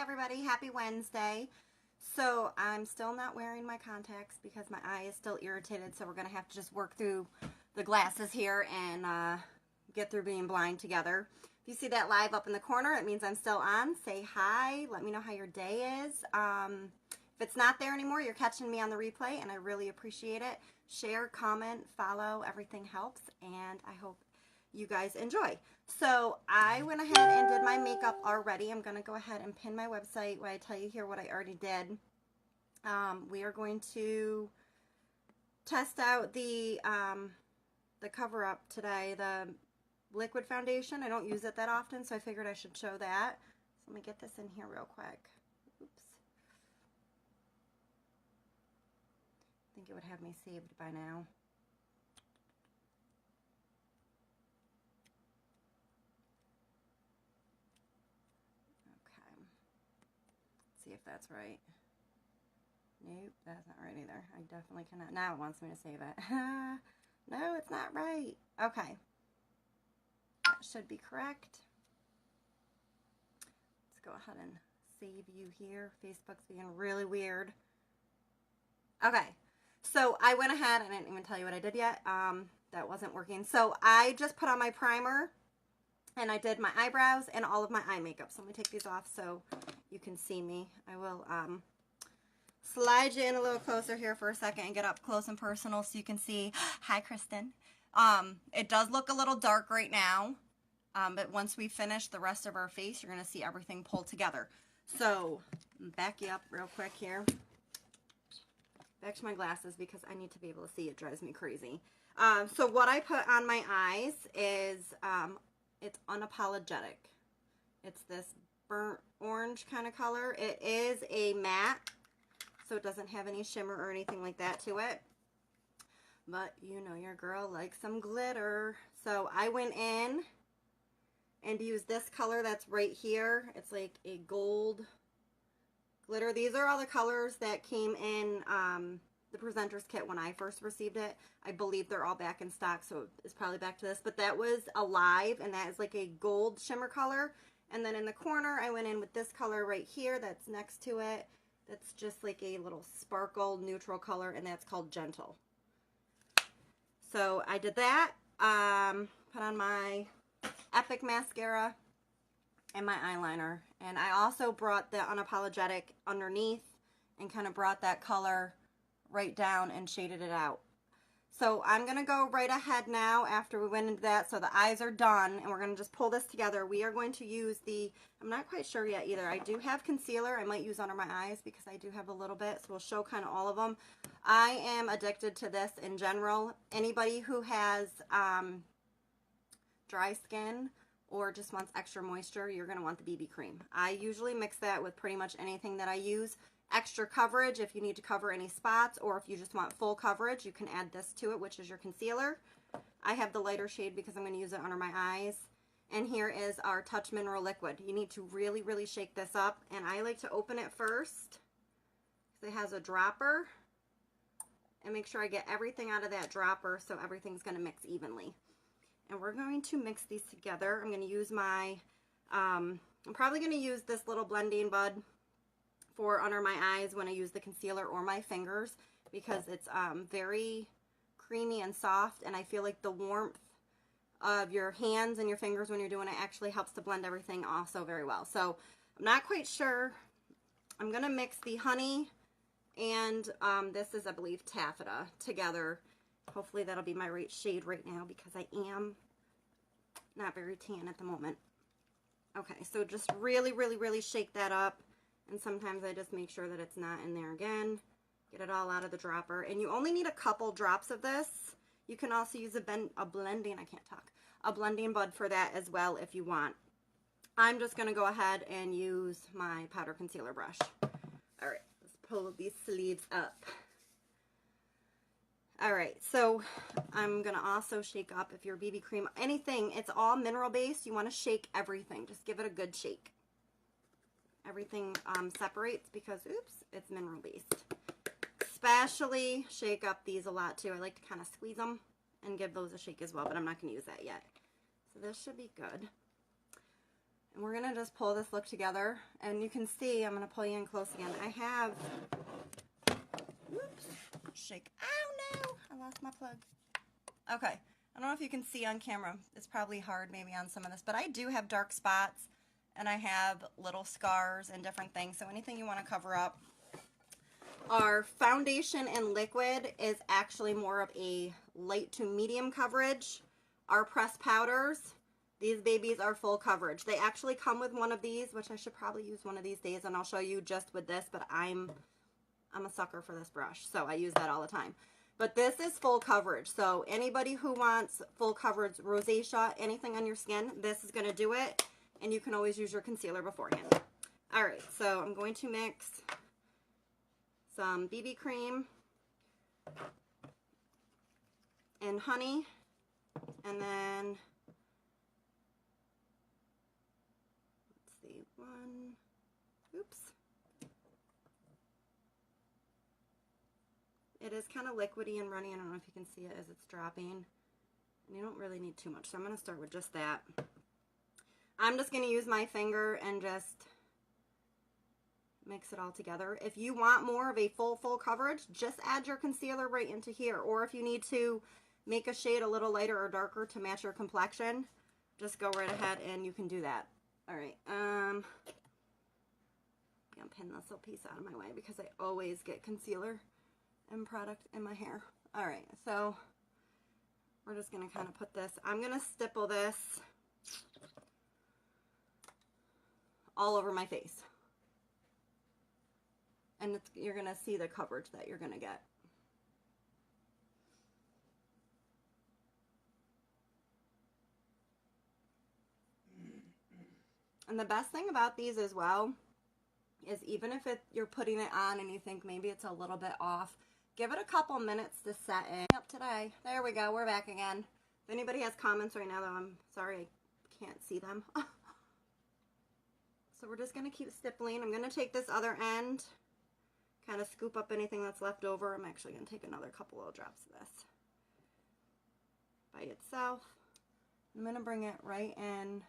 everybody, happy Wednesday. So I'm still not wearing my contacts because my eye is still irritated, so we're going to have to just work through the glasses here and get through being blind together. If you see that live up in the corner, it means I'm still on. Say hi, let me know how your day is. If it's not there anymore, you're catching me on the replay, and I really appreciate it. Share, comment, follow, everything helps, and I hope you guys enjoy. So I went ahead and did my makeup already. I'm going to go ahead and pin my website where I tell you here what I already did. We are going to test out the cover up today, the liquid foundation. I don't use it that often, so I figured I should show that. So let me get this in here real quick. Oops. I think it would have me saved by now. See if that's right. Nope, that's not right either. I definitely cannot. Now it wants me to save it. No, it's not right. Okay. That should be correct. Let's go ahead and save you here. Facebook's being really weird. Okay. So I went ahead, and I didn't even tell you what I did yet. That wasn't working. So I just put on my primer, and I did my eyebrows and all of my eye makeup. So let me take these off so you can see me. I will slide you in a little closer here for a second and get up close and personal so you can see. Hi, Kristen. It does look a little dark right now, but once we finish the rest of our face, you're going to see everything pull together. So back you up real quick here. Back to my glasses because I need to be able to see. It drives me crazy. So what I put on my eyes is it's Unapologetic. It's this burnt orange kind of color. It is a matte, so it doesn't have any shimmer or anything like that to it. But you know your girl likes some glitter. So I went in and used this color that's right here. It's like a gold glitter. These are all the colors that came in the presenter's kit when I first received it. I believe they're all back in stock, so it's probably back to this. But that was Alive, and that is like a gold shimmer color. And then in the corner, I went in with this color right here that's next to it. That's just like a little sparkle neutral color, and that's called Gentle. So I did that. Put on my Epic mascara and my eyeliner. And I also brought the Unapologetic underneath and kind of brought that color right down and shaded it out. So I'm going to go right ahead now after we went into that. So the eyes are done, and we're going to just pull this together. We are going to use the, I'm not quite sure yet either. I do have concealer I might use under my eyes because I do have a little bit. So we'll show kind of all of them. I am addicted to this in general. Anybody who has dry skin or just wants extra moisture, you're going to want the BB cream. I usually mix that with pretty much anything that I use. Extra coverage if you need to cover any spots, or if you just want full coverage, you can add this to it, which is your concealer. I have the lighter shade because I'm going to use it under my eyes. And here is our Touch Mineral Liquid. You need to really, really shake this up, and I like to open it first because it has a dropper, and make sure I get everything out of that dropper so everything's going to mix evenly. And we're going to mix these together. I'm going to use my, I'm probably going to use this little blending bud for under my eyes when I use the concealer, or my fingers, because it's very creamy and soft, and I feel like the warmth of your hands and your fingers when you're doing it actually helps to blend everything also very well. So I'm not quite sure. I'm going to mix the honey and this is, I believe, taffeta together. Hopefully that'll be my right shade right now because I am not very tan at the moment. Okay, so just really, really, really shake that up. And sometimes I just make sure that it's not in there again. Get it all out of the dropper. And you only need a couple drops of this. You can also use a blending bud for that as well if you want. I'm just going to go ahead and use my powder concealer brush. All right, let's pull these sleeves up. All right, so I'm going to also shake up if your BB cream, anything, it's all mineral based. You want to shake everything. Just give it a good shake. Everything separates because, oops, it's mineral based. Especially shake up these a lot too. I like to kind of squeeze them and give those a shake as well, but I'm not going to use that yet. So this should be good. And we're gonna just pull this look together, and you can see, I'm gonna pull you in close again. I have, whoops, shake, oh no, I lost my plug. Okay, I don't know if you can see on camera. It's probably hard maybe on some of this, but I do have dark spots, and I have little scars and different things, so anything you wanna cover up. Our foundation and liquid is actually more of a light to medium coverage. Our pressed powders, these babies are full coverage. They actually come with one of these, which I should probably use one of these days, and I'll show you just with this, but I'm a sucker for this brush, so I use that all the time. But this is full coverage, so anybody who wants full coverage rosacea, anything on your skin, this is going to do it, and you can always use your concealer beforehand. All right, so I'm going to mix some BB cream and honey, and then let's see, oops. It is kind of liquidy and runny. I don't know if you can see it as it's dropping. And you don't really need too much, so I'm going to start with just that. I'm just going to use my finger and just mix it all together. If you want more of a full coverage, just add your concealer right into here. Or if you need to make a shade a little lighter or darker to match your complexion, just go right ahead and you can do that. All right. I'm going to pin this little piece out of my way because I always get concealer and product in my hair. All right. So we're just going to kind of put this, I'm going to stipple this all over my face. And you're going to see the coverage that you're going to get. And the best thing about these as well is even if you're putting it on and you think maybe it's a little bit off, give it a couple minutes to set in. Yep, today. There we go. We're back again. If anybody has comments right now, though, I'm sorry I can't see them. So we're just going to keep stippling. I'm going to take this other end, kind of scoop up anything that's left over. I'm actually going to take another couple little drops of this by itself. I'm going to bring it right in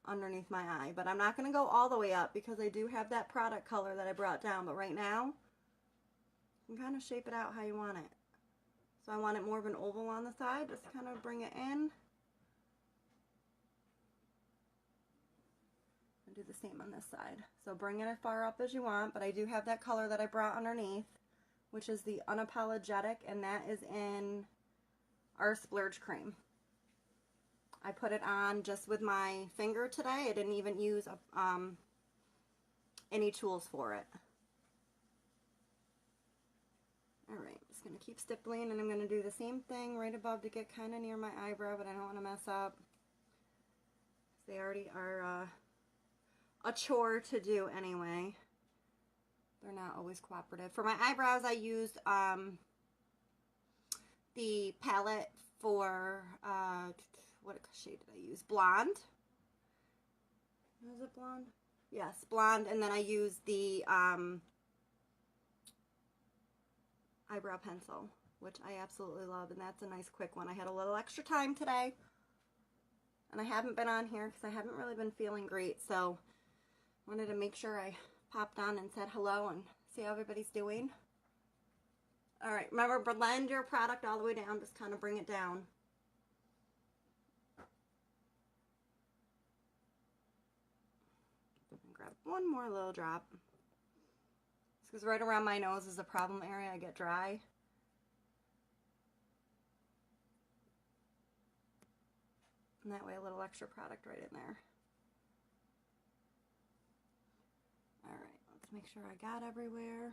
underneath my eye, but I'm not going to go all the way up because I do have that product color that I brought down, but right now you can kind of shape it out how you want it. So I want it more of an oval on the side, just kind of bring it in and do the same on this side. So bring it as far up as you want, but I do have that color that I brought underneath, which is the Unapologetic, and that is in our Splurge Cream. I put it on just with my finger today. I didn't even use any tools for it. Alright, just going to keep stippling, and I'm going to do the same thing right above to get kind of near my eyebrow, but I don't want to mess up. They already are a chore to do anyway. They're not always cooperative. For my eyebrows, I used the palette for what shade did I use? Blonde. Was it blonde? Yes, blonde. And then I used the eyebrow pencil, which I absolutely love, and that's a nice quick one. I had a little extra time today, and I haven't been on here because I haven't really been feeling great, so wanted to make sure I popped on and said hello and see how everybody's doing. All right, remember, blend your product all the way down, just kind of bring it down. Grab one more little drop. Because right around my nose is the problem area. I get dry. And that way a little extra product right in there. Alright, let's make sure I got everywhere.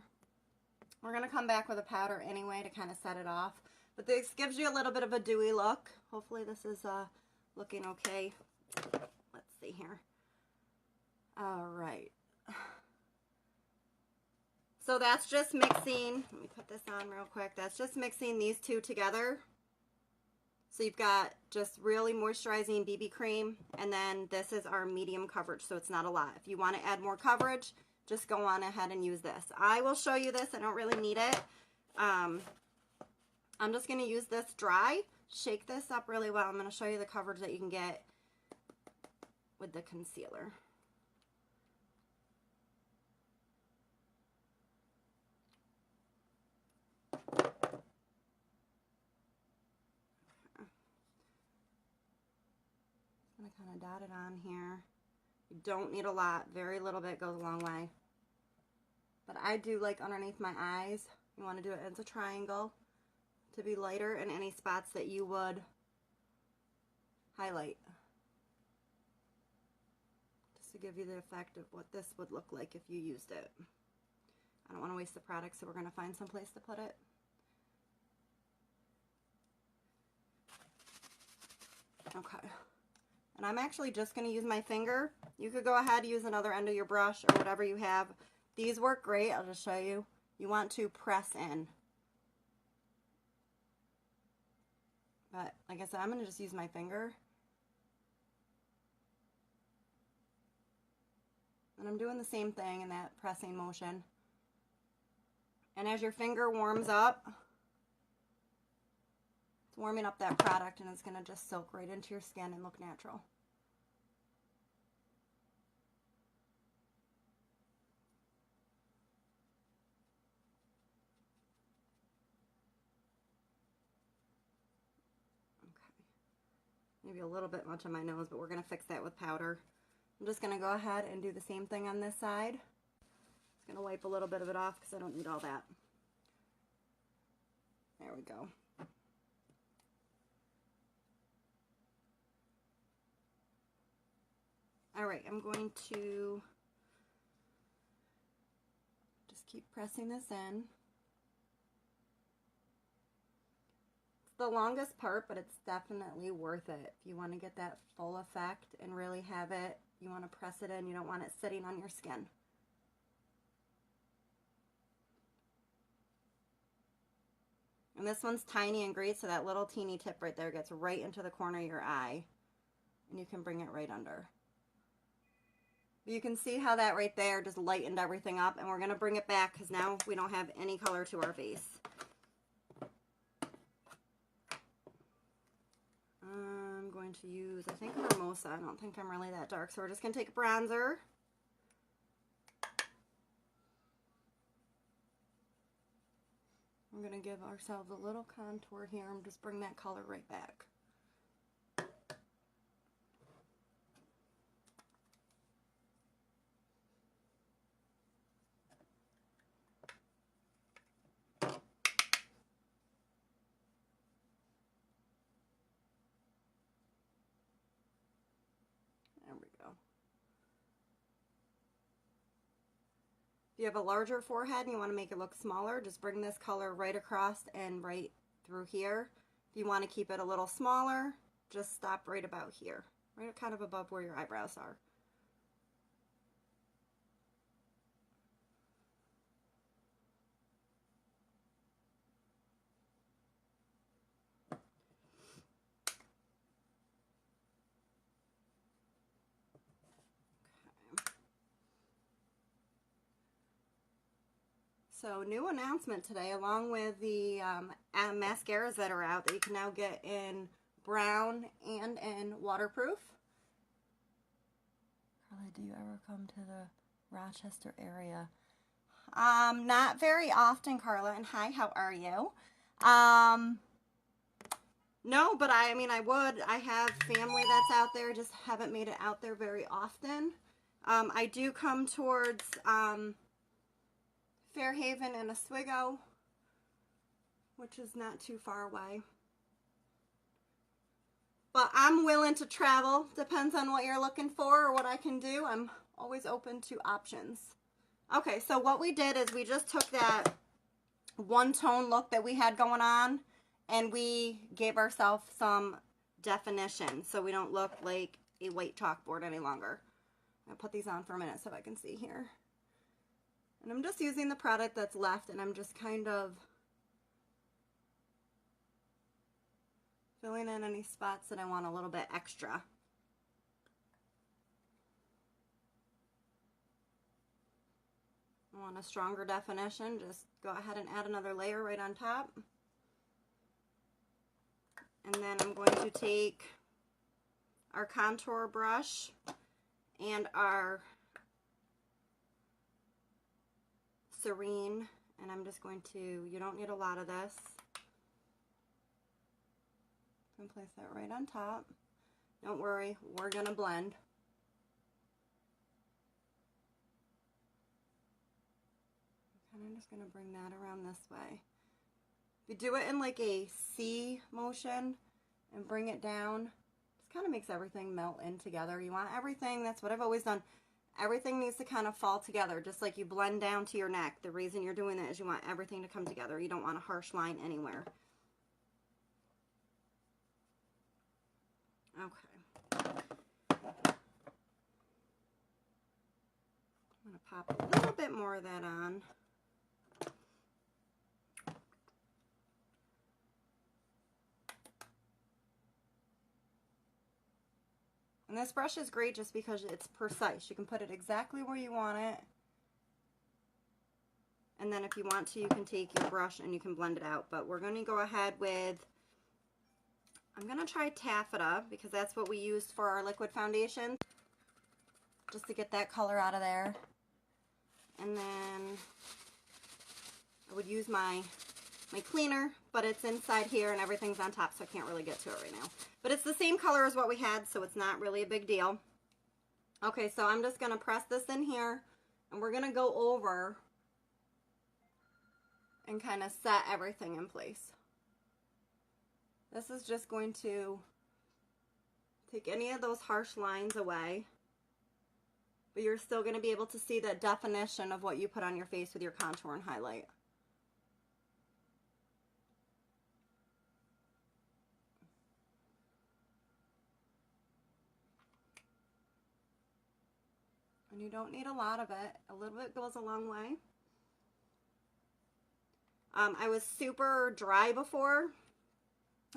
We're going to come back with a powder anyway to kind of set it off. But this gives you a little bit of a dewy look. Hopefully this is looking okay. Let's see here. Alright. So that's just mixing, let me put this on real quick, that's just mixing these two together. So you've got just really moisturizing BB cream, and then this is our medium coverage, so it's not a lot. If you want to add more coverage, just go on ahead and use this. I will show you this, I don't really need it. I'm just going to use this dry, shake this up really well. I'm going to show you the coverage that you can get with the concealer. I'm going to kind of dot it on here. You don't need a lot. Very little bit goes a long way. But I do like underneath my eyes, you want to do it as a triangle to be lighter in any spots that you would highlight. Just to give you the effect of what this would look like if you used it. I don't want to waste the product, so we're going to find some place to put it. Okay. And I'm actually just going to use my finger. You could go ahead and use another end of your brush or whatever you have. These work great. I'll just show you. You want to press in. But like I said, I'm going to just use my finger. And I'm doing the same thing in that pressing motion. And as your finger warms up, it's warming up that product, and it's going to just soak right into your skin and look natural. Maybe a little bit much on my nose, but we're going to fix that with powder. I'm just going to go ahead and do the same thing on this side. Just going to wipe a little bit of it off because I don't need all that. There we go. All right, I'm going to just keep pressing this in. The longest part, but it's definitely worth it. If you want to get that full effect and really have it, you want to press it in. You don't want it sitting on your skin. And this one's tiny and great, so that little teeny tip right there gets right into the corner of your eye. And you can bring it right under. But you can see how that right there just lightened everything up. And we're going to bring it back because now we don't have any color to our face. I'm going to use, I think, Hermosa. I don't think I'm really that dark. So we're just going to take a bronzer. We're going to give ourselves a little contour here and just bring that color right back. There we go. If you have a larger forehead and you want to make it look smaller, just bring this color right across and right through here. If you want to keep it a little smaller, just stop right about here, right kind of above where your eyebrows are. So new announcement today, along with the mascaras that are out that you can now get in brown and in waterproof. Carla, do you ever come to the Rochester area? Not very often, Carla, and hi, how are you? No, but I mean, I would. I have family that's out there, just haven't made it out there very often. I do come towards Fairhaven and Oswego, which is not too far away. But I'm willing to travel. Depends on what you're looking for or what I can do. I'm always open to options. Okay, so what we did is we just took that one-tone look that we had going on and we gave ourselves some definition so we don't look like a white chalkboard any longer. I'll put these on for a minute so I can see here. And I'm just using the product that's left, and I'm just kind of filling in any spots that I want a little bit extra. I want a stronger definition, just go ahead and add another layer right on top. And then I'm going to take our contour brush, and our Serene, and I'm just going to, you don't need a lot of this. I'm gonna place that right on top. Don't worry, we're gonna blend. I'm kind of just gonna bring that around this way. If you do it in like a C motion and bring it down, this kind of makes everything melt in together. You want everything, that's what I've always done. Everything needs to kind of fall together, just like you blend down to your neck. The reason you're doing that is you want everything to come together. You don't want a harsh line anywhere. Okay. I'm going to pop a little bit more of that on. And this brush is great just because it's precise. You can put it exactly where you want it. And then if you want to, you can take your brush and you can blend it out. But we're going to go ahead with, I'm going to try Taffeta because that's what we used for our liquid foundation. Just to get that color out of there. And then I would use my cleaner, but it's inside here and everything's on top, so I can't really get to it right now. But it's the same color as what we had, so it's not really a big deal. Okay, so I'm just going to press this in here, and we're going to go over and kind of set everything in place. This is just going to take any of those harsh lines away, but you're still going to be able to see the definition of what you put on your face with your contour and highlight. And you don't need a lot of it. A little bit goes a long way. I was super dry before,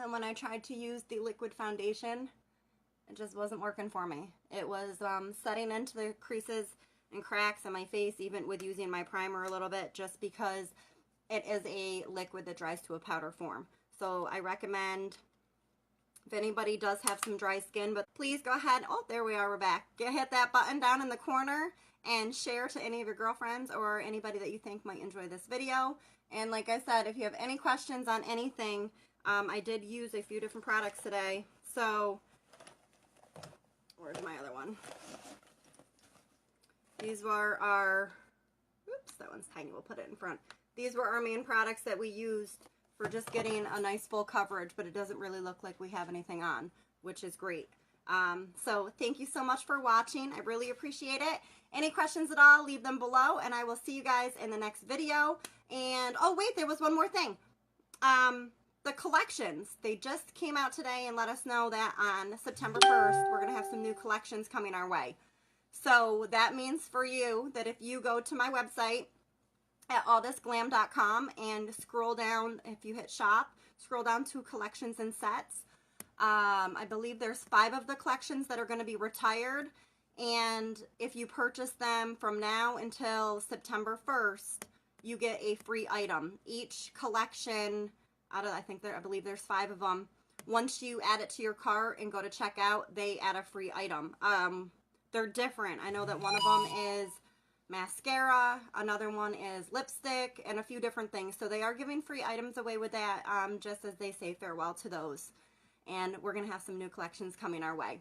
and when I tried to use the liquid foundation, it just wasn't working for me. It was setting into the creases and cracks on my face, even with using my primer a little bit, just because it is a liquid that dries to a powder form. So I recommend, if anybody does have some dry skin, but please go ahead. Oh, there we are, we're back. Hit that button down in the corner and share to any of your girlfriends or anybody that you think might enjoy this video. And like I said, if you have any questions on anything, I did use a few different products today. So, where's my other one? These were our, oops, that one's tiny, we'll put it in front. These were our main products that we used for just getting a nice full coverage, but it doesn't really look like we have anything on, which is great. So thank you so much for watching. I really appreciate it. Any questions at all, leave them below, and I will see you guys in the next video. And, oh wait, there was one more thing. The collections, they just came out today and let us know that on September 1st, we're going to have some new collections coming our way. So that means for you that if you go to my website at allthisglam.com and scroll down, if you hit shop, scroll down to collections and sets. I believe there's 5 of the collections that are going to be retired, and if you purchase them from now until September 1st, you get a free item. Each collection, I believe there's 5 of them. Once you add it to your cart and go to checkout, they add a free item. They're different. I know that one of them is mascara, another one is lipstick, and a few different things. So they are giving free items away with that, just as they say farewell to those. And we're going to have some new collections coming our way.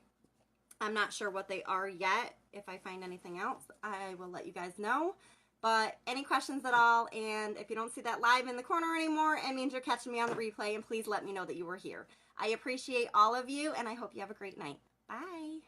I'm not sure what they are yet. If I find anything else, I will let you guys know. But any questions at all, and if you don't see that live in the corner anymore, it means you're catching me on the replay, and please let me know that you were here. I appreciate all of you, and I hope you have a great night. Bye.